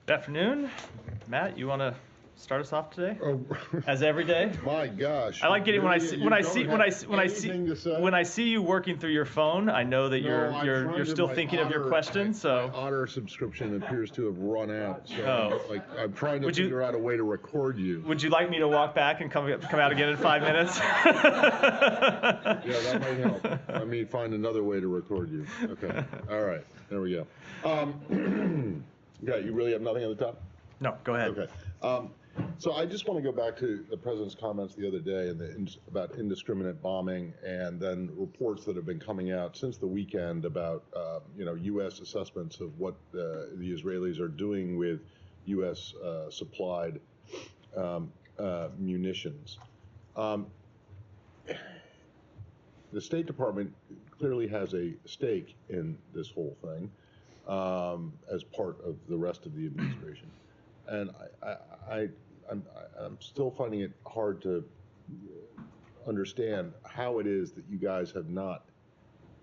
Good afternoon. Matt, you want to start us off today? Oh, As every day? my gosh! I like getting when I see you working through your phone. I know that you're still thinking of your questions. So my Otter subscription appears to have run out. So I'm trying to figure out a way to record you. Would you like me to walk back and come out again in 5 minutes? Yeah, that might help. Let me find another way to record you. Okay. All right. There we go. Yeah, you really have nothing at the top? No, go ahead. Okay. So I just want to go back to the president's comments the other day about indiscriminate bombing, and then reports that have been coming out since the weekend about U.S. assessments of what the Israelis are doing with U.S. supplied munitions. The State Department clearly has a stake in this whole thing as part of the rest of the administration. And I'm still finding it hard to understand how it is that you guys have not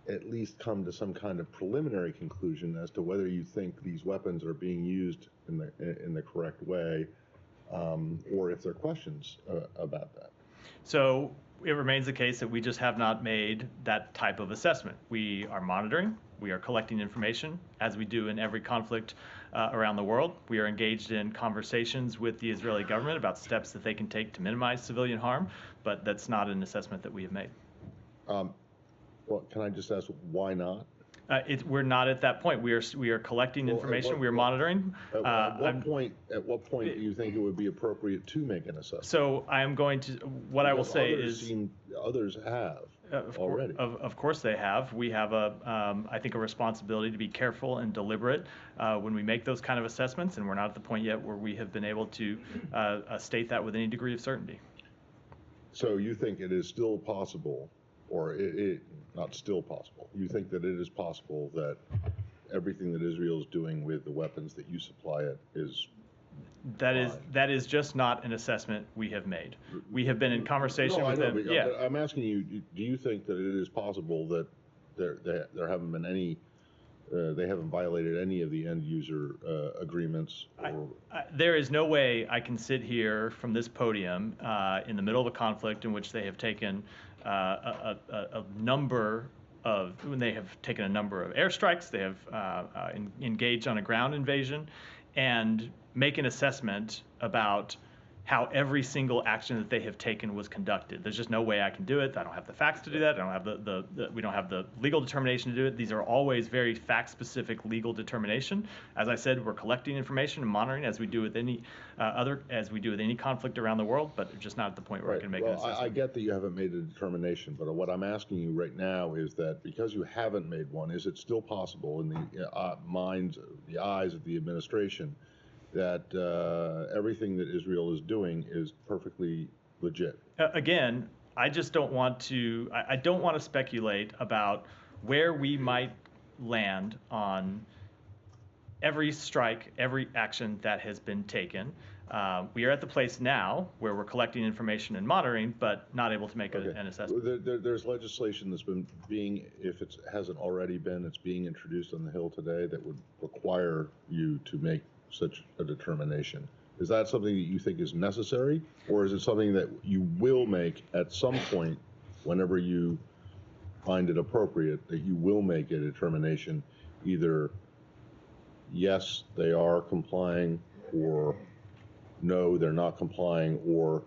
at least come to some kind of preliminary conclusion as to whether you think these weapons are being used in the correct way, or if there are questions about that. So it remains the case that we just have not made that type of assessment. We are monitoring, we are collecting information, as we do in every conflict around the world. We are engaged in conversations with the Israeli government about steps that they can take to minimize civilian harm, but that's not an assessment that we have made. Well, can I just ask, why not? We're not at that point. We are collecting information. We are monitoring. At what point do you think it would be appropriate to make an assessment? So I am going to. What I will say is, others have already. Of course they have. We have I think a responsibility to be careful and deliberate when we make those kind of assessments, and we're not at the point yet where we have been able to state that with any degree of certainty. So you think it is still possible, or not still possible, you think that it is possible that everything that Israel is doing with the weapons that you supply it is fine? That is just not an assessment we have made. We have been in conversation with them. Yeah. I'm asking you, do you think that it is possible that there haven't been any, they haven't violated any of the end user agreements? There is no way I can sit here from this podium in the middle of a conflict in which they have taken a number of airstrikes, they have engaged on a ground invasion, and make an assessment about how every single action that they have taken was conducted. There's just no way I can do it. I don't have the facts to do that. I don't have we don't have the legal determination to do it. These are always very fact-specific legal determination. As I said, we're collecting information and monitoring as we do with any conflict around the world, but just not at the point where I can make an assessment. I get that you haven't made a determination, but what I'm asking you right now is that because you haven't made one, is it still possible in the eyes of the administration that everything that Israel is doing is perfectly legit? Again, I just don't want to. I don't want to speculate about where we might land on every strike, every action that has been taken. We are at the place now where we're collecting information and monitoring, but not able to make an assessment. There's legislation that's been if it hasn't already been, it's being introduced on the Hill today that would require you to make such a determination. Is that something that you think is necessary, or is it something that you will make at some point whenever you find it appropriate, that you will make a determination, either yes, they are complying, or no, they're not complying, or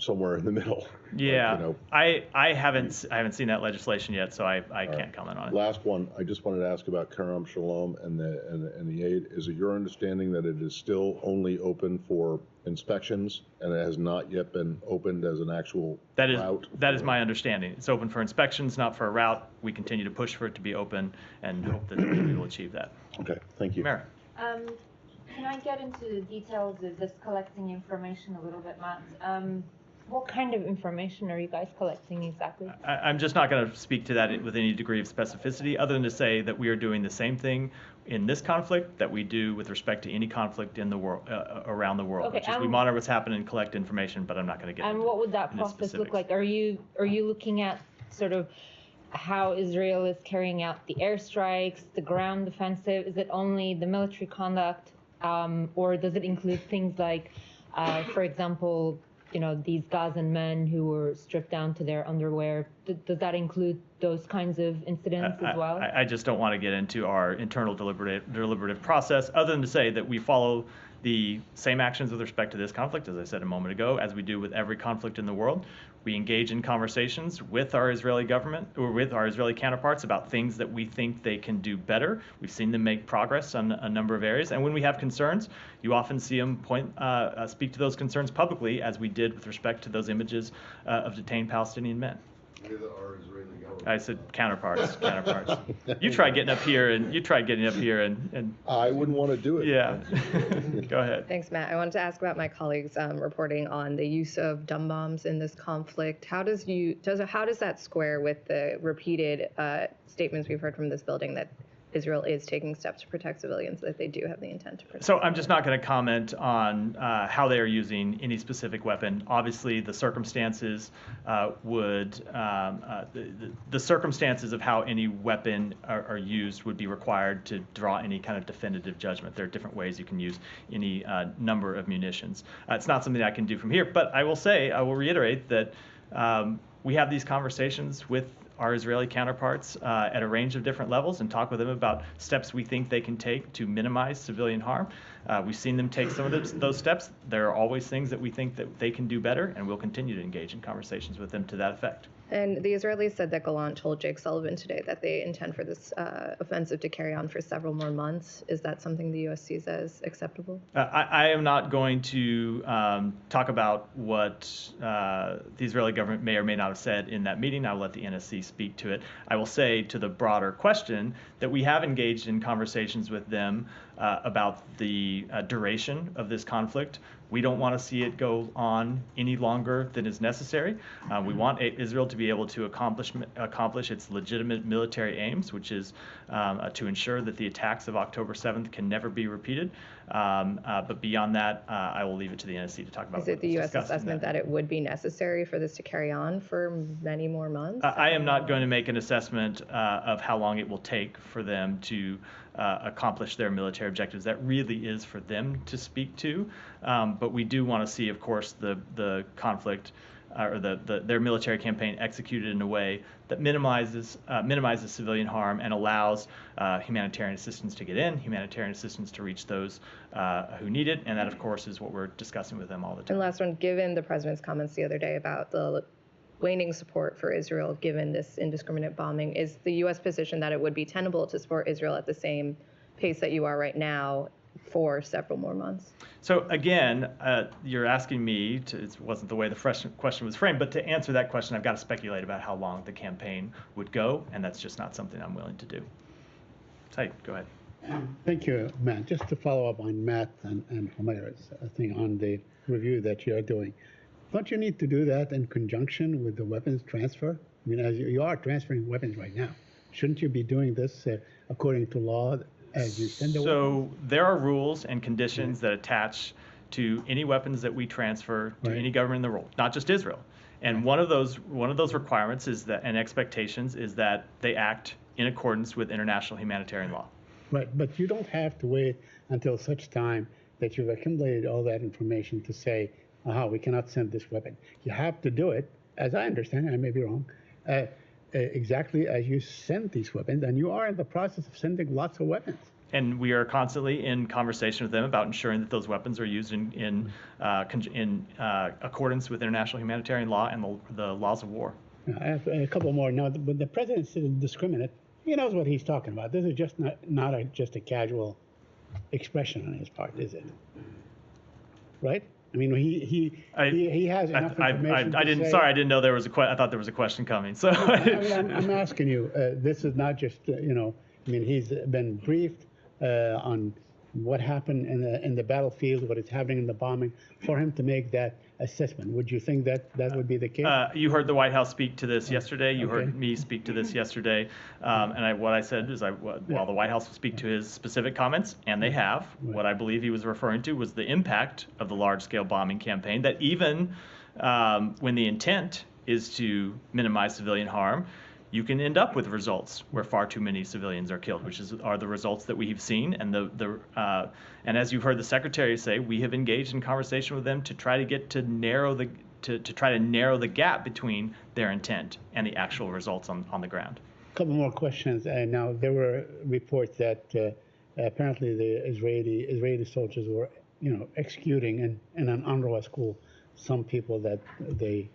somewhere in the middle? Yeah, I haven't seen that legislation yet, so I can't comment on it. Last one, I just wanted to ask about Kerem Shalom and the aid. Is it your understanding that it is still only open for inspections and it has not yet been opened as an actual route? That is my understanding. It's open for inspections, not for a route. We continue to push for it to be open and hope that we will achieve that. Okay, thank you. Mary. Can I get into the details of this collecting information a little bit, Matt? What kind of information are you guys collecting exactly? I'm just not going to speak to that with any degree of specificity, other than to say that we are doing the same thing in this conflict that we do with respect to any conflict in the world, around the world, okay, which is we monitor what's happening and collect information, but I'm not going to get into what would that process look like? Are you looking at sort of how Israel is carrying out the airstrikes, the ground offensive? Is it only the military conduct, or does it include things like, for example, these Gazan men who were stripped down to their underwear? Does that include those kinds of incidents as well? I just don't want to get into our internal deliberative process, other than to say that we follow the same actions with respect to this conflict, as I said a moment ago, as we do with every conflict in the world. We engage in conversations with our Israeli government or with our Israeli counterparts about things that we think they can do better. We've seen them make progress on a number of areas. And when we have concerns, you often see them speak to those concerns publicly, as we did with respect to those images of detained Palestinian men. With our Israeli government. I said counterparts. You tried getting up here and I wouldn't want to do it. Yeah. Go ahead. Thanks, Matt. I wanted to ask about my colleagues reporting on the use of dumb bombs in this conflict. How does that square with the repeated statements we've heard from this building that Israel is taking steps to protect civilians, that they do have the intent to protect? So I'm just not going to comment on how they are using any specific weapon. Obviously, the circumstances the circumstances of how any weapon are used would be required to draw any kind of definitive judgment. There are different ways you can use any number of munitions. It's not something I can do from here, but I will reiterate that we have these conversations with our Israeli counterparts at a range of different levels and talk with them about steps we think they can take to minimize civilian harm. We've seen them take some of those steps. There are always things that we think that they can do better, and we'll continue to engage in conversations with them to that effect. And the Israelis said that Gallant told Jake Sullivan today that they intend for this offensive to carry on for several more months. Is that something the U.S. sees as acceptable? I am not going to talk about what the Israeli government may or may not have said in that meeting. I'll let the NSC speak to it. I will say to the broader question that we have engaged in conversations with them about the duration of this conflict. We don't want to see it go on any longer than is necessary. We want Israel to be able to accomplish its legitimate military aims, which is to ensure that the attacks of October 7th can never be repeated. But beyond that, I will leave it to the NSC to talk about. Is it the U.S. assessment that it would be necessary for this to carry on for many more months? I am not going to make an assessment of how long it will take for them to accomplish their military objectives. That really is for them to speak to. But we do want to see, of course, the conflict or their military campaign executed in a way that minimizes civilian harm and allows humanitarian assistance to get in, humanitarian assistance to reach those who need it, and that, of course, is what we're discussing with them all the time. And last one, given the president's comments the other day about the waning support for Israel given this indiscriminate bombing, is the U.S. position that it would be tenable to support Israel at the same pace that you are right now for several more months? So again, you're asking me it wasn't the way the question was framed, but to answer that question, I've got to speculate about how long the campaign would go, and that's just not something I'm willing to do. So, go ahead. Thank you, Matt. Just to follow up on Matt and Humaira's thing on the review that you're doing. Don't you need to do that in conjunction with the weapons transfer? I mean, as you are transferring weapons right now, shouldn't you be doing this according to law as you send the weapons? So there are rules and conditions that attach to any weapons that we transfer to any government in the world, not just Israel. And one of those requirements is that, and expectations, is that they act in accordance with international humanitarian law. Right, but you don't have to wait until such time that you've accumulated all that information to say, we cannot send this weapon. You have to do it, as I understand it, I may be wrong, exactly as you send these weapons, and you are in the process of sending lots of weapons. And we are constantly in conversation with them about ensuring that those weapons are used in accordance with international humanitarian law and the laws of war. I have a couple more. Now, when the president says indiscriminate, he knows what he's talking about. This is just not just a casual expression on his part, is it? Right? I mean, he has enough information. Sorry, I didn't know there was a question. I thought there was a question coming. So I'm asking you. This is not just I mean, he's been briefed on what happened in the battlefield, what is happening in the bombing, for him to make that assessment. Would you think that would be the case? You heard the White House speak to this yesterday. You heard me speak to this yesterday. And what I said is, while the White House will speak to his specific comments, and they have, what I believe he was referring to was the impact of the large-scale bombing campaign, that even when the intent is to minimize civilian harm, you can end up with results where far too many civilians are killed, which are the results that we've seen. And and as you've heard the secretary say, we have engaged in conversation with them to try to get to narrow the gap between their intent and the actual results on the ground. A couple more questions. Now, there were reports that apparently the Israeli soldiers were, executing in an UNRWA school some people that they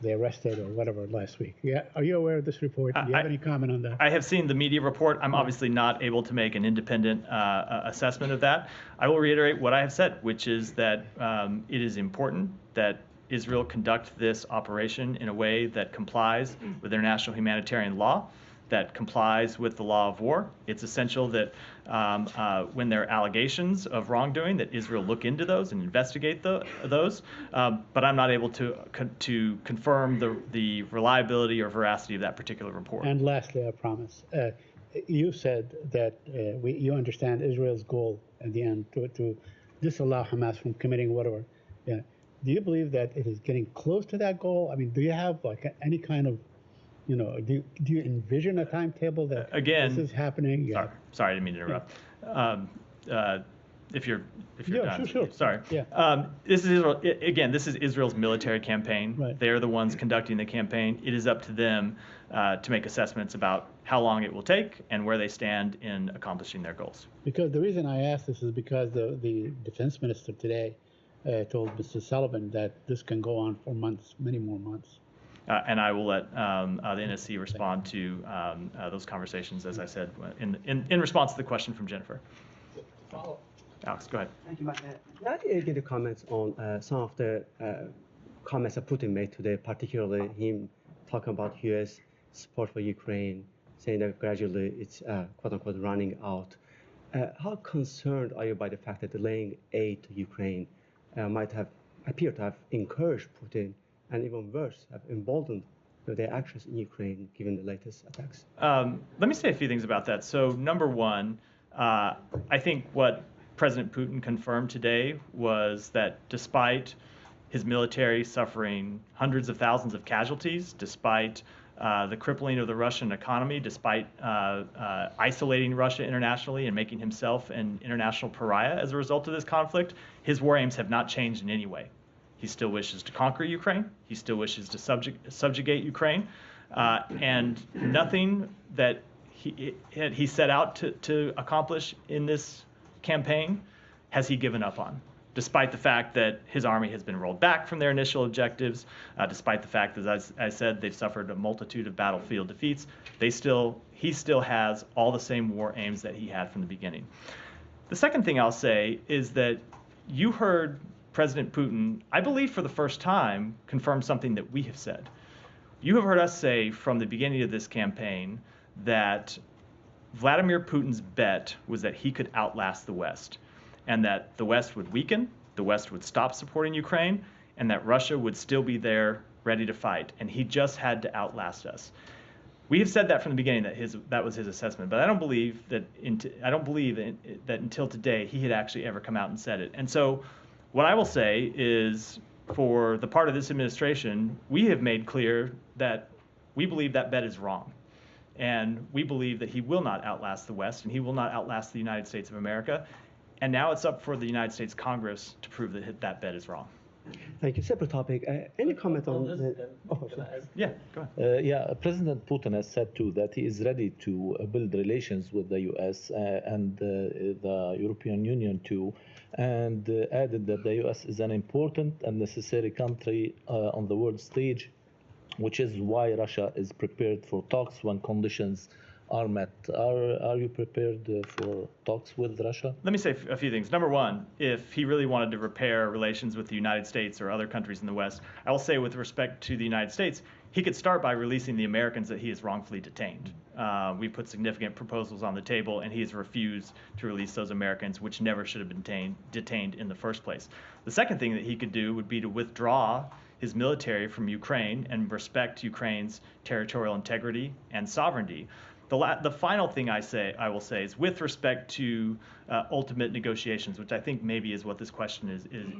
arrested or whatever last week. Yeah, are you aware of this report? Do you have any comment on that? I have seen the media report. I'm obviously not able to make an independent assessment of that. I will reiterate what I have said, which is that it is important that Israel conduct this operation in a way that complies with international humanitarian law, that complies with the law of war. It's essential that when there are allegations of wrongdoing, that Israel look into those and investigate those. But I'm not able to confirm the reliability or veracity of that particular report. And lastly, I promise, you said that you understand Israel's goal at the end to disallow Hamas from committing whatever. Yeah. Do you believe that it is getting close to that goal? I mean, do you have any kind of do you envision a timetable that this is happening? Yeah. Sorry, I didn't mean to interrupt. If you're done. Sure. Sorry. Yeah. This is Israel. Again, this is Israel's military campaign. Right. They're the ones conducting the campaign. It is up to them to make assessments about how long it will take and where they stand in accomplishing their goals. Because the reason I ask this is because the defense minister today told Mr. Sullivan that this can go on for months, many more months. And I will let the NSC respond to those conversations, as I said, in response to the question from Jennifer. Follow. Alex, go ahead. Thank you, Matt. I'd like to get your comments on some of the comments that Putin made today, particularly him talking about U.S. support for Ukraine, saying that gradually it's quote-unquote running out. How concerned are you by the fact that delaying aid to Ukraine might appear to have encouraged Putin, and even worse, have emboldened their actions in Ukraine, given the latest attacks? Let me say a few things about that. So, number one, I think what President Putin confirmed today was that despite his military suffering hundreds of thousands of casualties, despite the crippling of the Russian economy, despite isolating Russia internationally and making himself an international pariah as a result of this conflict, his war aims have not changed in any way. He still wishes to conquer Ukraine. He still wishes to subjugate Ukraine. And nothing that he set out to accomplish in this campaign has he given up on, despite the fact that his army has been rolled back from their initial objectives, despite the fact that, as I said, they've suffered a multitude of battlefield defeats. He still has all the same war aims that he had from the beginning. The second thing I'll say is that you heard President Putin, I believe for the first time, confirm something that we have said. You have heard us say from the beginning of this campaign that Vladimir Putin's bet was that he could outlast the West, and that the West would weaken, the West would stop supporting Ukraine, and that Russia would still be there ready to fight, and he just had to outlast us. We have said that from the beginning, that was his assessment, but I don't believe that until today he had actually ever come out and said it. And so what I will say is, for the part of this administration, we have made clear that we believe that bet is wrong. And we believe that he will not outlast the West, and he will not outlast the United States of America. And now it's up for the United States Congress to prove that that bet is wrong. Thank you. Separate topic. Any comment on Yeah, go ahead. President Putin has said too that he is ready to build relations with the U.S. And the European Union too, and added that the U.S. is an important and necessary country on the world stage, which is why Russia is prepared for talks when conditions are met. Are you prepared for talks with Russia? Let me say a few things. Number one, if he really wanted to repair relations with the United States or other countries in the West, I will say with respect to the United States, he could start by releasing the Americans that he has wrongfully detained. We put significant proposals on the table, and he has refused to release those Americans, which never should have been detained in the first place. The second thing that he could do would be to withdraw his military from Ukraine and respect Ukraine's territorial integrity and sovereignty. The final thing I will say is with respect to ultimate negotiations, which I think maybe is what this question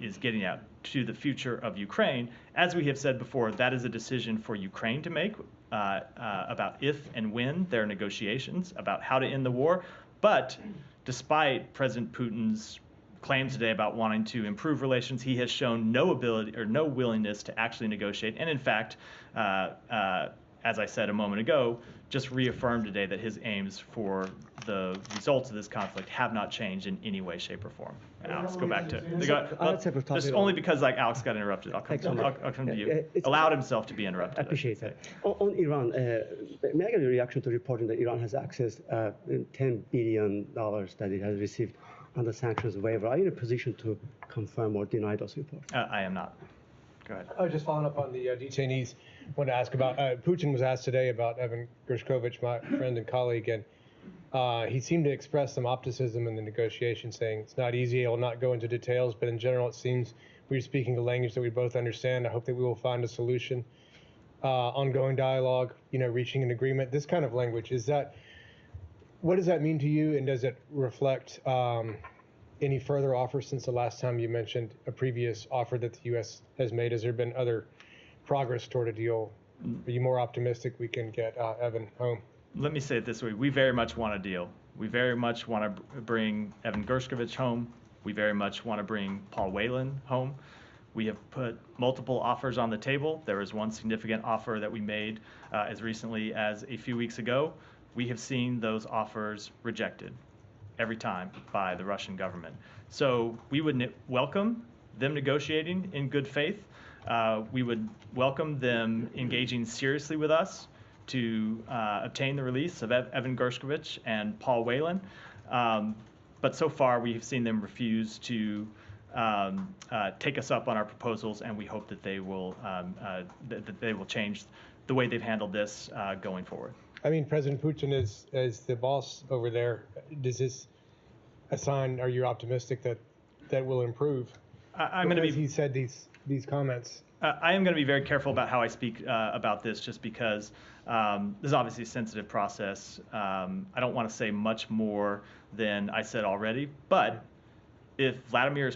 is getting at, to the future of Ukraine. As we have said before, that is a decision for Ukraine to make. about if and when there are negotiations, about how to end the war. But despite President Putin's claims today about wanting to improve relations, he has shown no ability or no willingness to actually negotiate. And in fact, as I said a moment ago, just reaffirmed today that his aims for the results of this conflict have not changed in any way, shape, or form. Alex, go back to just only because like Alex got interrupted. I'll come to you. Allowed himself to be interrupted. I appreciate that. On Iran, may I get your reaction to reporting that Iran has accessed $10 billion that it has received under sanctions waiver? Are you in a position to confirm or deny those reports? I am not. Go ahead. I was just following up on the detainees. I wanted to ask about, Putin was asked today about Evan Gershkovich, my friend and colleague, and he seemed to express some optimism in the negotiation, saying it's not easy, I will not go into details, but in general it seems we're speaking a language that we both understand. I hope that we will find a solution. Ongoing dialogue, reaching an agreement, this kind of language. What does that mean to you, and does it reflect any further offers since the last time you mentioned a previous offer that the U.S. has made? Has there been other progress toward a deal? Are you more optimistic we can get Evan home? Let me say it this way. We very much want a deal. We very much want to bring Evan Gershkovich home. We very much want to bring Paul Whelan home. We have put multiple offers on the table. There was one significant offer that we made as recently as a few weeks ago. We have seen those offers rejected every time by the Russian government. So we would welcome them negotiating in good faith. We would welcome them engaging seriously with us to obtain the release of Evan Gershkovich and Paul Whelan. But so far, we have seen them refuse to take us up on our proposals, and we hope that they will change the way they've handled this going forward. I mean, President Putin is the boss over there. Does this a sign? Are you optimistic that will improve? He said these comments. I am going to be very careful about how I speak about this, just because this is obviously a sensitive process. I don't want to say much more than I said already. But if Vladimir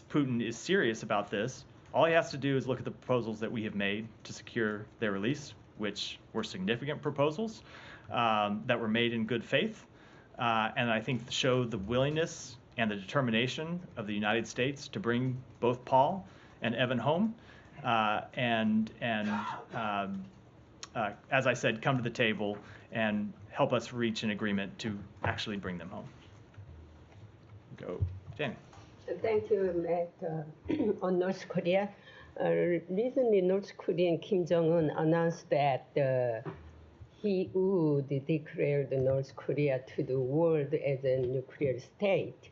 Putin is serious about this, all he has to do is look at the proposals that we have made to secure their release, which were significant proposals that were made in good faith, and I think show the willingness and the determination of the United States to bring both Paul and Evan home, as I said, come to the table and help us reach an agreement to actually bring them home. Go, Jenny. Thank you, Matt. On North Korea, recently North Korean Kim Jong-un announced that he would declare the North Korea to the world as a nuclear state.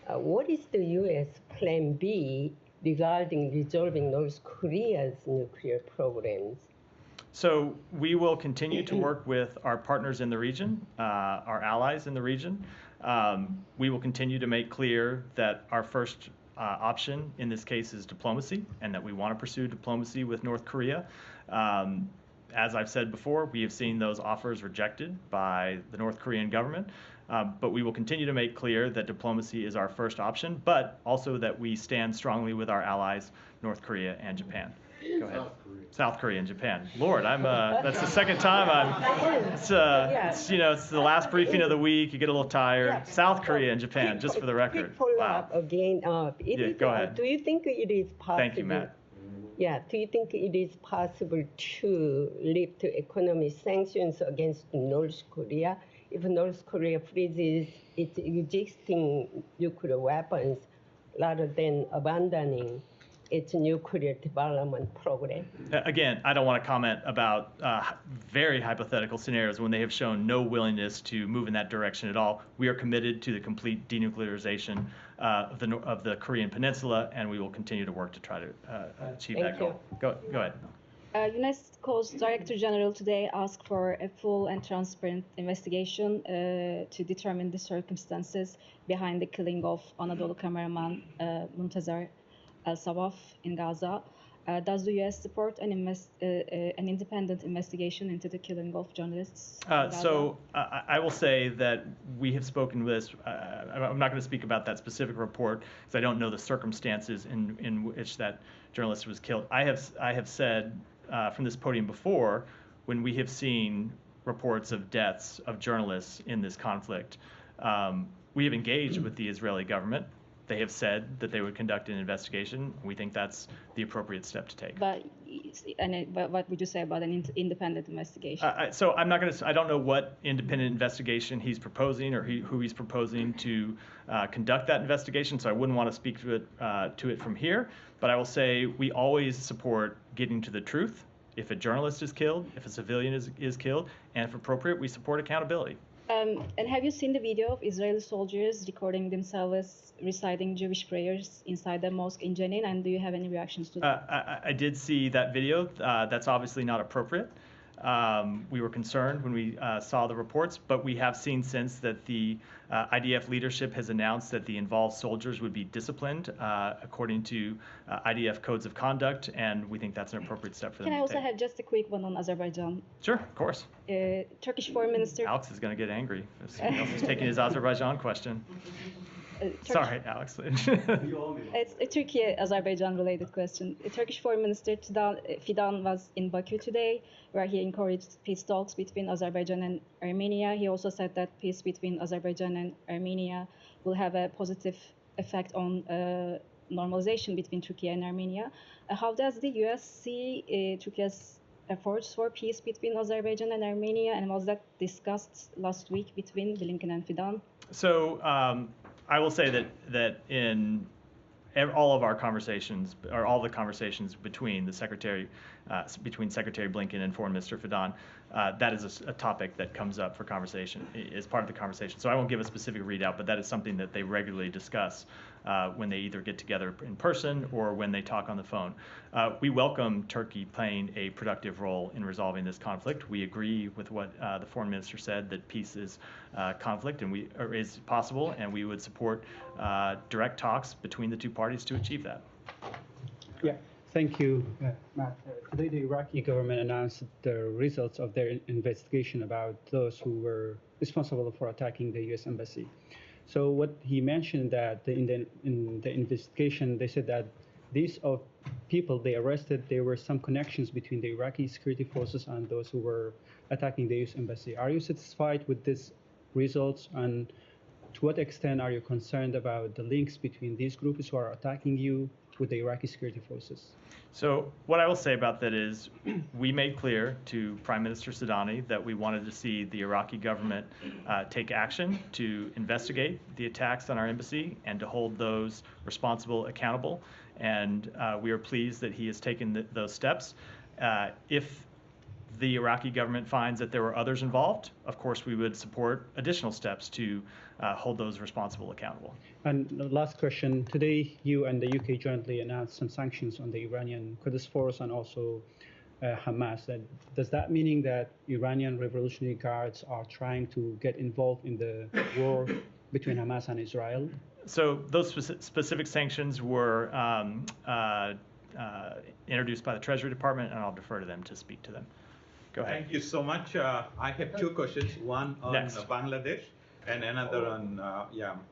What is the U.S. plan B regarding resolving North Korea's nuclear programs? So we will continue to work with our partners in the region, our allies in the region. We will continue to make clear that our first option in this case is diplomacy, and that we want to pursue diplomacy with North Korea. As I've said before, we have seen those offers rejected by the North Korean government, but we will continue to make clear that diplomacy is our first option, but also that we stand strongly with our allies, North Korea and Japan. Go ahead. South Korea and Japan. Lord, that's the second time it's the last briefing of the week. You get a little tired. Yeah. South Korea and Japan, just for the record. Follow up again. Go ahead. Do you think it is possible? Thank you, Matt. Yeah. Do you think it is possible to lift economic sanctions against North Korea if North Korea freezes its existing nuclear weapons rather than abandoning its nuclear development program? Again, I don't want to comment about very hypothetical scenarios when they have shown no willingness to move in that direction at all. We are committed to the complete denuclearization of the Korean Peninsula, and we will continue to work to try to achieve that goal. Go ahead. UNESCO's Director General today asked for a full and transparent investigation to determine the circumstances behind the killing of Anadolu cameraman Muntazar El-Sawaf in Gaza. Does the U.S. support an independent investigation into the killing of journalists? So I will say that we have spoken with this. I'm not going to speak about that specific report because I don't know the circumstances in which that journalist was killed. I have said from this podium before, when we have seen reports of deaths of journalists in this conflict. We have engaged with the Israeli government. They have said that they would conduct an investigation. We think that's the appropriate step to take. But what would you say about an independent investigation? So I'm not going to. I don't know what independent investigation he's proposing or who he's proposing to conduct that investigation. So I wouldn't want to speak to it from here. But I will say we always support getting to the truth. If a journalist is killed, if a civilian is killed, and if appropriate, we support accountability. And have you seen the video of Israeli soldiers recording themselves reciting Jewish prayers inside the mosque in Jenin? And do you have any reactions to that? I did see that video. That's obviously not appropriate. We were concerned when we saw the reports, but we have seen since that the IDF leadership has announced that the involved soldiers would be disciplined according to IDF codes of conduct, and we think that's an appropriate step for them Can I to also take. have just a quick one on Azerbaijan? Sure, of course. Turkish Foreign Minister. Alex is going to get angry if somebody else is taking his Azerbaijan question. Sorry, Alex. It's a Turkey-Azerbaijan related question. Turkish Foreign Minister Fidan was in Baku today, where he encouraged peace talks between Azerbaijan and Armenia. He also said that peace between Azerbaijan and Armenia will have a positive effect on normalization between Turkey and Armenia. How does the U.S. see Turkey's efforts for peace between Azerbaijan and Armenia, and was that discussed last week between Blinken and Fidan? So I will say that in all of our conversations, or all the conversations between Secretary Blinken and Foreign Minister Fidan, that is a topic that comes up for conversation, is part of the conversation. So I won't give a specific readout, but that is something that they regularly discuss when they either get together in person or when they talk on the phone. We welcome Turkey playing a productive role in resolving this conflict. We agree with what the foreign minister said, that peace is conflict and is possible, and we would support direct talks between the two parties to achieve that. Yeah, thank you, Matt. Today, the Iraqi government announced the results of their investigation about those who were responsible for attacking the U.S. embassy. So what he mentioned that in the investigation, they said that these people they arrested, there were some connections between the Iraqi security forces and those who were attacking the U.S. embassy. Are you satisfied with these results, and to what extent are you concerned about the links between these groups who are attacking you with the Iraqi security forces? So what I will say about that is we made clear to Prime Minister Sadani that we wanted to see the Iraqi government take action to investigate the attacks on our embassy and to hold those responsible accountable. And we are pleased that he has taken those steps. If the Iraqi government finds that there were others involved, of course we would support additional steps to hold those responsible accountable. And the last question, today you and the UK jointly announced some sanctions on the Iranian Quds Force and also Hamas. Does that mean that Iranian Revolutionary Guards are trying to get involved in the war between Hamas and Israel? So those specific sanctions were introduced by the Treasury Department, and I'll defer to them to speak to them. Go ahead. Thank you so much. I have two questions, one on Bangladesh and another on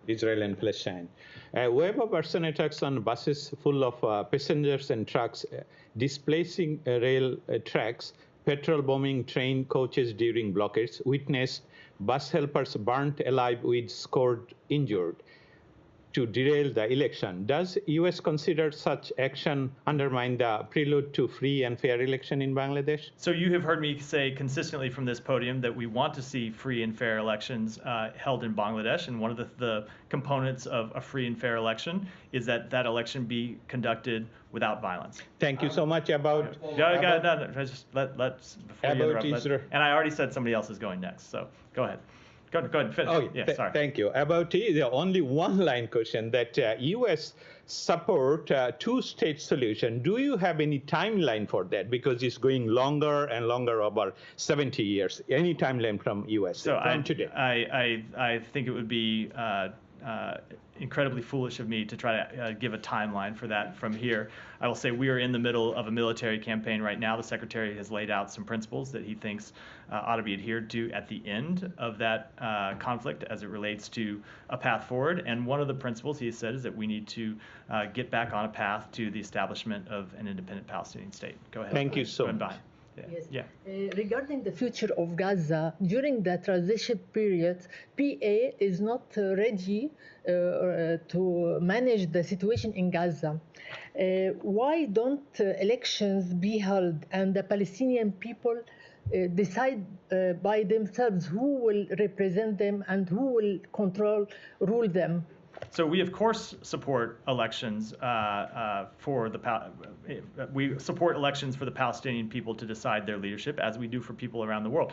Israel and Palestine. Web of arson attacks on buses full of passengers and trucks, displacing rail tracks, petrol bombing train coaches during blockades, witnessed bus helpers burnt alive with scored injured to derail the election. Does U.S. consider such action undermine the prelude to free and fair election in Bangladesh? So you have heard me say consistently from this podium that we want to see free and fair elections held in Bangladesh, and one of the components of a free and fair election is that that election be conducted without violence. Thank you so much. About just before you interrupt. And I already said somebody else is going next, so go ahead. Go ahead and finish. Oh, sorry. Thank you. About the only one-line question that U.S. support two-state solution. Do you have any timeline for that? Because it's going longer and longer, over 70 years. Any timeline from U.S. So from today? I think it would be incredibly foolish of me to try to give a timeline for that from here. I will say we are in the middle of a military campaign right now. The Secretary has laid out some principles that he thinks ought to be adhered to at the end of that conflict as it relates to a path forward. And one of the principles he has said is that we need to get back on a path to the establishment of an independent Palestinian state. Go ahead. Thank you so much. Yes. Yeah. Regarding the future of Gaza, during the transition period, PA is not ready to manage the situation in Gaza. Why don't elections be held and the Palestinian people decide by themselves who will represent them and who will rule them? So we of course support elections we support elections for the Palestinian people to decide their leadership, as we do for people around the world.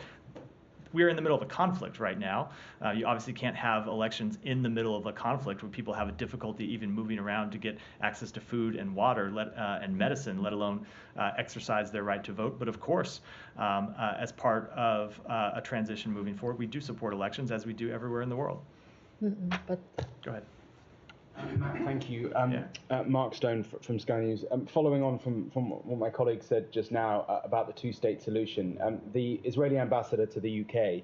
We're in the middle of a conflict right now. You obviously can't have elections in the middle of a conflict where people have a difficulty even moving around to get access to food and water and medicine, let alone exercise their right to vote. But of course, as part of a transition moving forward, we do support elections as we do everywhere in the world. But Go ahead. Thank you. Mark Stone from Sky News. Following on from what my colleague said just now about the two-state solution, the Israeli ambassador to the UK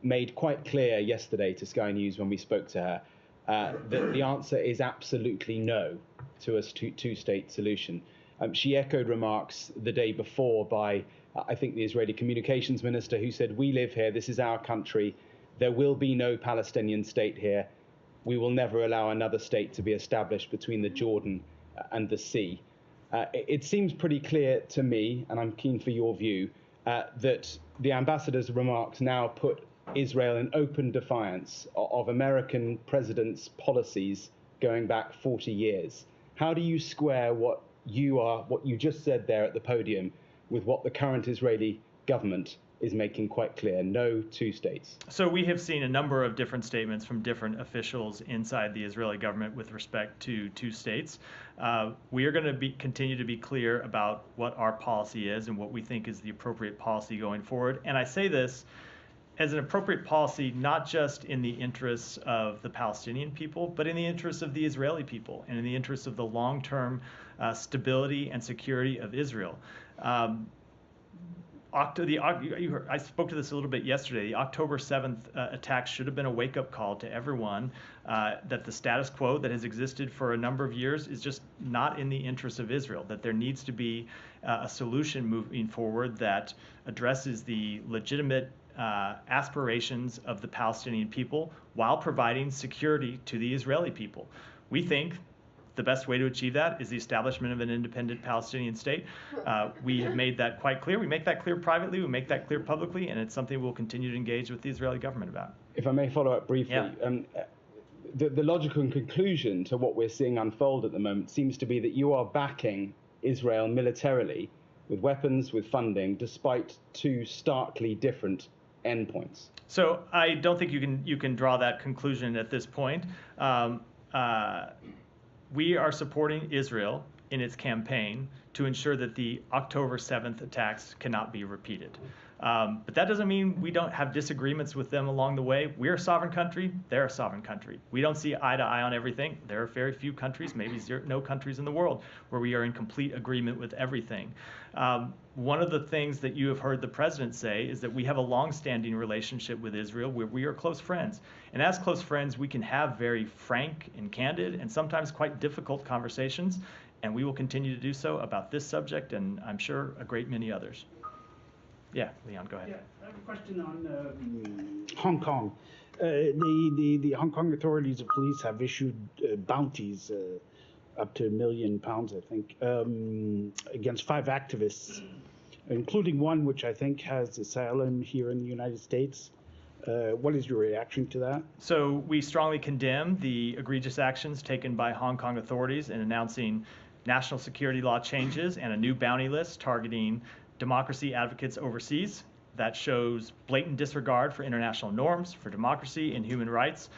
made quite clear yesterday to Sky News when we spoke to her that the answer is absolutely no to a two-state solution. She echoed remarks the day before by, I think, the Israeli communications minister, who said, "We live here, this is our country, there will be no Palestinian state here. We will never allow another state to be established between the Jordan and the sea." It seems pretty clear to me, and I'm keen for your view, that the ambassador's remarks now put Israel in open defiance of American presidents' policies going back 40 years. How do you square what you just said there at the podium with what the current Israeli government is making quite clear, no two states? So we have seen a number of different statements from different officials inside the Israeli government with respect to two states. We are going to continue to be clear about what our policy is and what we think is the appropriate policy going forward. And I say this as an appropriate policy, not just in the interests of the Palestinian people, but in the interests of the Israeli people and in the interests of the long-term stability and security of Israel. I spoke to this a little bit yesterday. The October 7th attacks should have been a wake-up call to everyone that the status quo that has existed for a number of years is just not in the interest of Israel, that there needs to be a solution moving forward that addresses the legitimate aspirations of the Palestinian people while providing security to the Israeli people. We think the best way to achieve that is the establishment of an independent Palestinian state. We have made that quite clear. We make that clear privately, we make that clear publicly, and it's something we'll continue to engage with the Israeli government about. If I may follow up briefly, the logical conclusion to what we're seeing unfold at the moment seems to be that you are backing Israel militarily with weapons, with funding, despite two starkly different endpoints. So I don't think you can draw that conclusion at this point. We are supporting Israel in its campaign to ensure that the October 7th attacks cannot be repeated. But that doesn't mean we don't have disagreements with them along the way. We're a sovereign country. They're a sovereign country. We don't see eye to eye on everything. There are very few countries, maybe no countries in the world, where we are in complete agreement with everything. One of the things that you have heard the president say is that we have a long-standing relationship with Israel where we are close friends. And as close friends, we can have very frank and candid and sometimes quite difficult conversations. And we will continue to do so about this subject and I'm sure a great many others. Yeah, Leon, go ahead. Yeah, I have a question on Hong Kong. The Hong Kong authorities and police have issued bounties up to £1 million, I think, against 5 activists, including one which I think has asylum here in the United States. What is your reaction to that? So we strongly condemn the egregious actions taken by Hong Kong authorities in announcing national security law changes and a new bounty list targeting democracy advocates overseas. That shows blatant disregard for international norms, for democracy and human rights.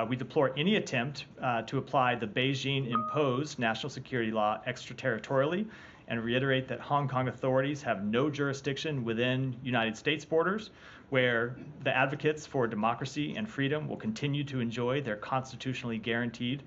We deplore any attempt to apply the Beijing-imposed national security law extraterritorially and reiterate that Hong Kong authorities have no jurisdiction within United States borders, where the advocates for democracy and freedom will continue to enjoy their constitutionally guaranteed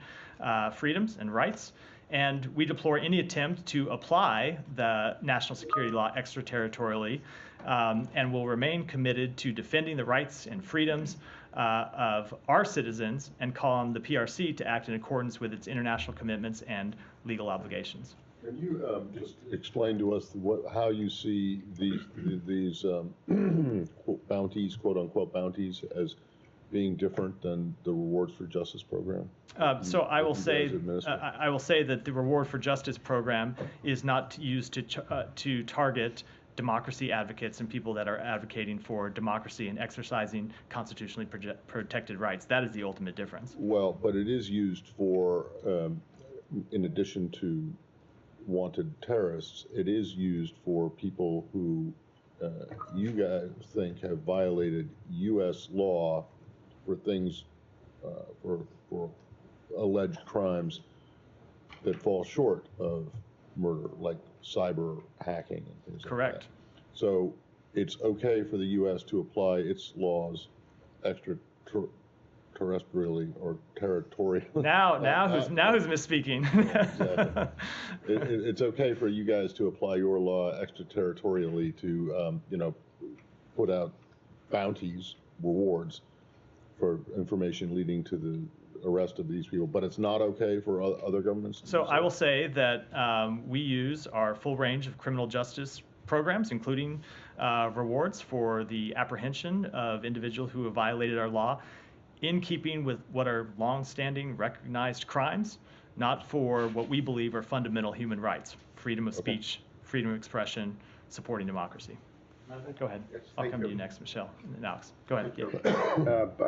freedoms and rights. And we deplore any attempt to apply the national security law extraterritorially and will remain committed to defending the rights and freedoms of our citizens and call on the PRC to act in accordance with its international commitments and legal obligations. Can you just explain to us how you see these bounties, quote unquote bounties, as being different than the Rewards for Justice program? So I will say that the Reward for Justice program is not used to target democracy advocates and people that are advocating for democracy and exercising constitutionally protected rights. That is the ultimate difference. Well, but it is used for, in addition to wanted terrorists, it is used for people who you guys think have violated U.S. law for things, for alleged crimes that fall short of murder, like cyber hacking and things Correct. like that. So it's okay for the U.S. to apply its laws extraterrestrially or territorially. Now who's misspeaking? Exactly. It's okay for you guys to apply your law extraterritorially to, put out bounties, rewards for information leading to the arrest of these people, but it's not okay for other governments? So I will say that we use our full range of criminal justice programs, including rewards for the apprehension of individuals who have violated our law, in keeping with what are long-standing recognized crimes, not for what we believe are fundamental human rights: freedom of speech, freedom of expression, supporting democracy. Go ahead. I'll come to you next, Michelle and Alex. Go ahead.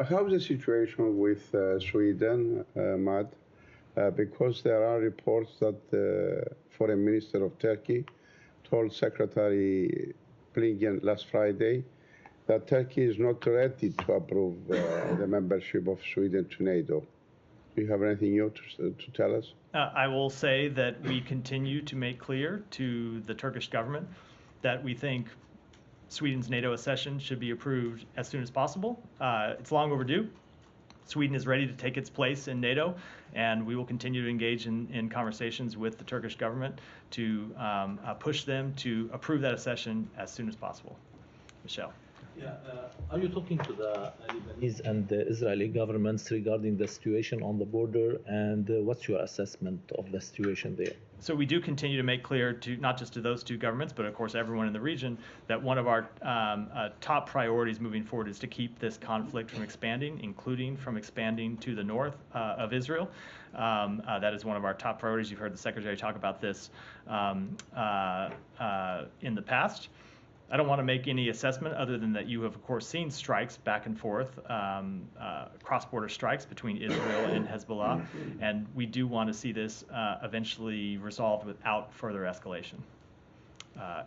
How's the situation with Sweden, Matt? Because there are reports that the Foreign Minister of Turkey told Secretary Blinken last Friday that Turkey is not ready to approve the membership of Sweden to NATO. Do you have anything new to tell us? I will say that we continue to make clear to the Turkish government that we think Sweden's NATO accession should be approved as soon as possible. It's long overdue. Sweden is ready to take its place in NATO, and we will continue to engage in conversations with the Turkish government to push them to approve that accession as soon as possible. Michelle. Yeah, are you talking to the Lebanese and the Israeli governments regarding the situation on the border, and what's your assessment of the situation there? So we do continue to make clear to not just to those two governments, but of course everyone in the region, that one of our top priorities moving forward is to keep this conflict from expanding, including from expanding to the north of Israel. That is one of our top priorities. You've heard the Secretary talk about this in the past. I don't want to make any assessment other than that you have, of course, seen strikes back and forth, cross-border strikes between Israel and Hezbollah, and we do want to see this eventually resolved without further escalation.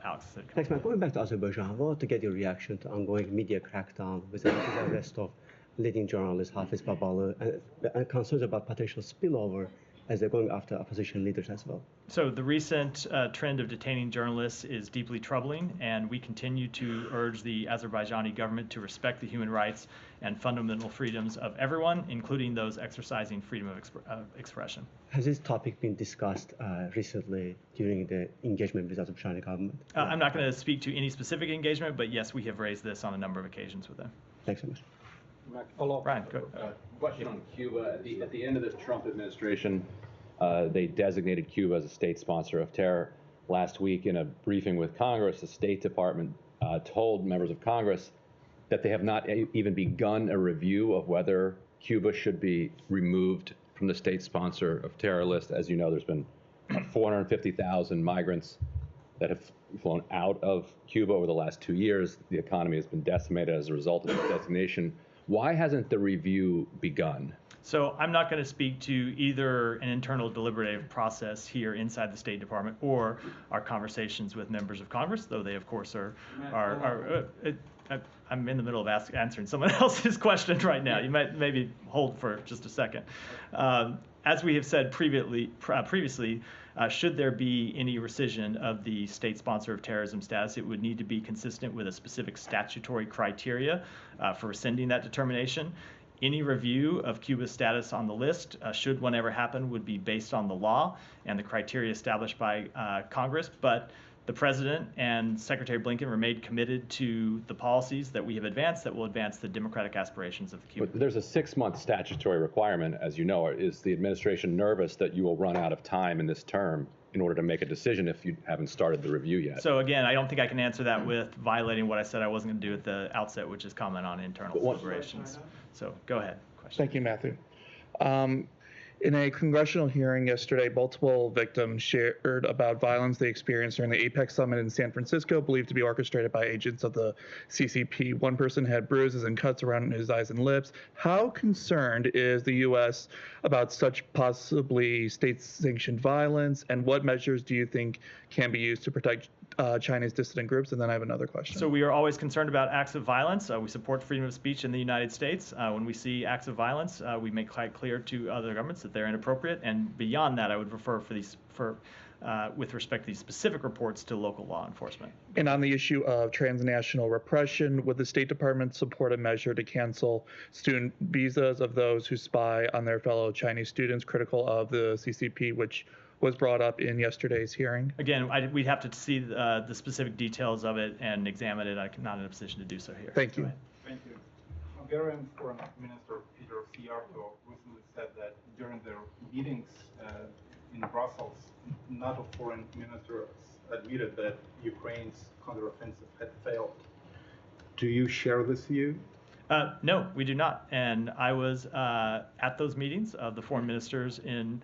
Alex. Thanks, Matt. Going back to Azerbaijan, I want to get your reaction to ongoing media crackdown with the arrest of leading journalist Hafiz Babalı and concerns about potential spillover as they're going after opposition leaders as well. So the recent trend of detaining journalists is deeply troubling, and we continue to urge the Azerbaijani government to respect the human rights and fundamental freedoms of everyone, including those exercising freedom of expression. Has this topic been discussed recently during the engagement with the Azerbaijani government? I'm not going to speak to any specific engagement, but yes, we have raised this on a number of occasions with them. Thanks so much. Brian, go ahead. Question on Cuba. At the end of the Trump administration, they designated Cuba as a state sponsor of terror. Last week, in a briefing with Congress, the State Department told members of Congress that they have not even begun a review of whether Cuba should be removed from the state sponsor of terror list. As you know, there's been 450,000 migrants that have flown out of Cuba over the last 2 years. The economy has been decimated as a result of this designation. Why hasn't the review begun? So I'm not going to speak to either an internal deliberative process here inside the State Department or our conversations with members of Congress, though they, of course, are I'm in the middle of answering someone else's question right now. You might maybe hold for just a second. As we have said previously, should there be any rescission of the state sponsor of terrorism status, it would need to be consistent with a specific statutory criteria for rescinding that determination. Any review of Cuba's status on the list, should one ever happen, would be based on the law and the criteria established by Congress. But the President and Secretary Blinken remain committed to the policies that we have advanced that will advance the democratic aspirations of the Cuban. But there's a 6-month statutory requirement, as you know. Is the administration nervous that you will run out of time in this term in order to make a decision if you haven't started the review yet. So again, I don't think I can answer that with violating what I said I wasn't going to do at the outset, which is comment on internal deliberations. So go ahead. Question. Thank you, Matthew. In a congressional hearing yesterday, multiple victims shared about violence they experienced during the APEC summit in San Francisco, believed to be orchestrated by agents of the CCP. One person had bruises and cuts around his eyes and lips. How concerned is the U.S. about such possibly state-sanctioned violence, and what measures do you think can be used to protect Chinese dissident groups? And then I have another question. So we are always concerned about acts of violence. We support freedom of speech in the United States. When we see acts of violence, we make quite clear to other governments that they're inappropriate. And beyond that, I would refer with respect to these specific reports to local law enforcement. And on the issue of transnational repression, would the State Department support a measure to cancel student visas of those who spy on their fellow Chinese students, critical of the CCP, which was brought up in yesterday's hearing? Again, we'd have to see the specific details of it and examine it. I'm not in a position to do so here. Thank you. Thank you. Hungarian Foreign Minister Peter Szijjártó recently said that during their meetings in Brussels, NATO foreign ministers admitted that Ukraine's counteroffensive had failed. Do you share this view? No, we do not. And I was at those meetings of the foreign ministers in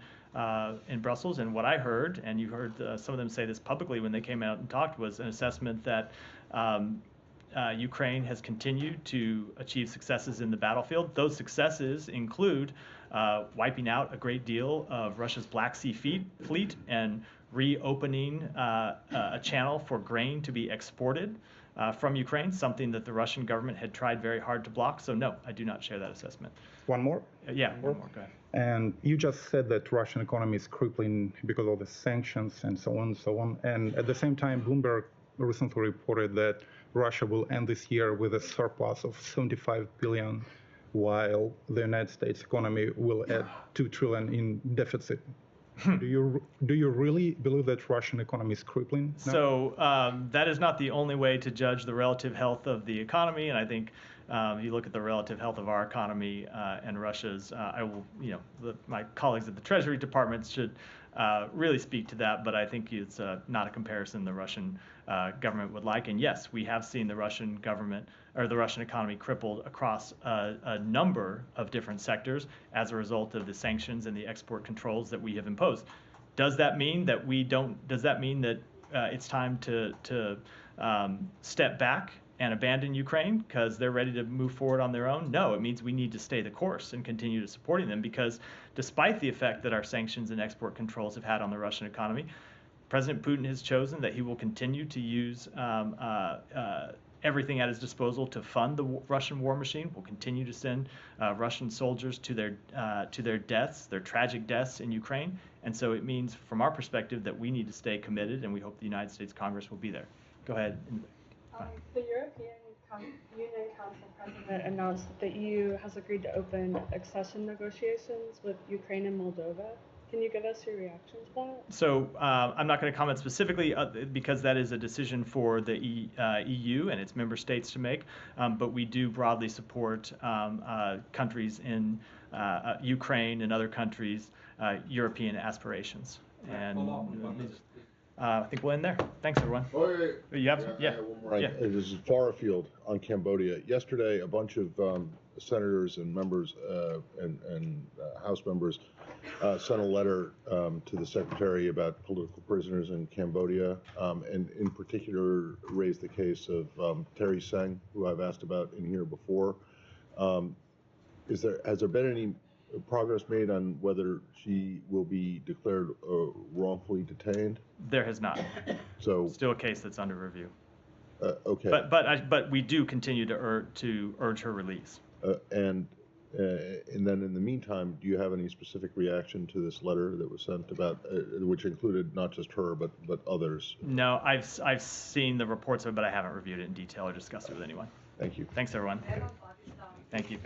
Brussels, and what I heard, and you heard some of them say this publicly when they came out and talked, was an assessment that Ukraine has continued to achieve successes in the battlefield. Those successes include wiping out a great deal of Russia's Black Sea fleet and reopening a channel for grain to be exported from Ukraine, something that the Russian government had tried very hard to block. So no, I do not share that assessment. One more? Yeah, one more, go ahead. And you just said that Russian economy is crippling because of the sanctions and so on and so on. And at the same time, Bloomberg recently reported that Russia will end this year with a surplus of 75 billion, while the United States economy will add 2 trillion in deficit. Do you really believe that Russian economy is crippling now? So that is not the only way to judge the relative health of the economy, and I think you look at the relative health of our economy and Russia's. I will, my colleagues at the Treasury Department should really speak to that, but I think it's not a comparison the Russian government would like. And yes, we have seen the Russian government or the Russian economy crippled across a number of different sectors as a result of the sanctions and the export controls that we have imposed. Does that mean that we don't? Does that mean that it's time to step back and abandon Ukraine because they're ready to move forward on their own? No, it means we need to stay the course and continue to supporting them, because despite the effect that our sanctions and export controls have had on the Russian economy, President Putin has chosen that he will continue to use everything at his disposal to fund the Russian war machine. Will continue to send Russian soldiers to their deaths, their tragic deaths in Ukraine. And so it means, from our perspective, that we need to stay committed, and we hope the United States Congress will be there. Go ahead. The European Union Council President announced that the EU has agreed to open accession negotiations with Ukraine and Moldova. Can you give us your reaction to that? So I'm not going to comment specifically because that is a decision for the EU and its member states to make, but we do broadly support countries in Ukraine and other countries' European aspirations. And I think we'll end there. Thanks, everyone. You have one more. Yeah. This is far afield on Cambodia. Yesterday, a bunch of senators and members and House members sent a letter to the Secretary about political prisoners in Cambodia, and in particular raised the case of Terry Seng, who I've asked about in here before. Has there been any progress made on whether she will be declared wrongfully detained? There has not. So still a case that's under review. Okay. But we do continue to urge her release. And then in the meantime, do you have any specific reaction to this letter that was sent about, which included not just her but others? No, I've seen the reports of it, but I haven't reviewed it in detail or discussed it with anyone. Thank you. Thanks, everyone. Thank you.